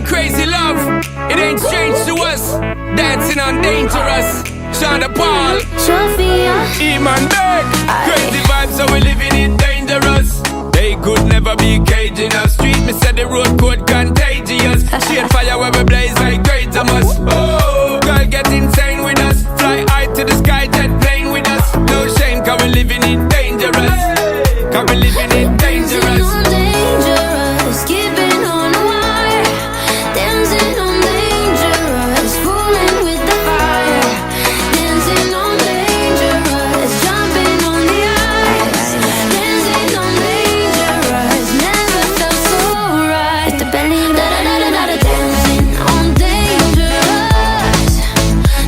crazy love, it ain't strange to us. Dancing on dangerous. Shonda Paul, Sofia, Imanbek. Crazy vibes, so we living it dangerous. They could never be caging us. Street, me said the road code contagious. Shade fire where we blaze like great us. Oh, girl get insane with us. Fly high to the sky, jet plane with us. No shame, cause we living it dangerous. Cause we living it dangerous. dangerous, keeping on the wire, dancing on dangerous, fooling with the fire, dancing on dangerous, jumping on the ice, dancing on dangerous, never felt so right. It's the belly da da da da da, dancing on dangerous,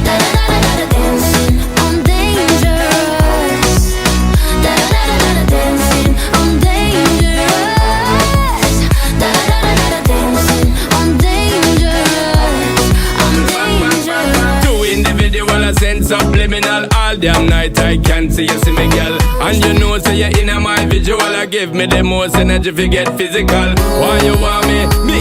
da da da da da, dancing on dangerous, da da da da da, dancing on dangerous, da da da da da, dancing on dangerous, on dangerous. Two individual, I send subliminal. All damn night I can't see you see me, girl. And you know, say you're in my visual. I give me the most energy if you get physical. Why you want me? Me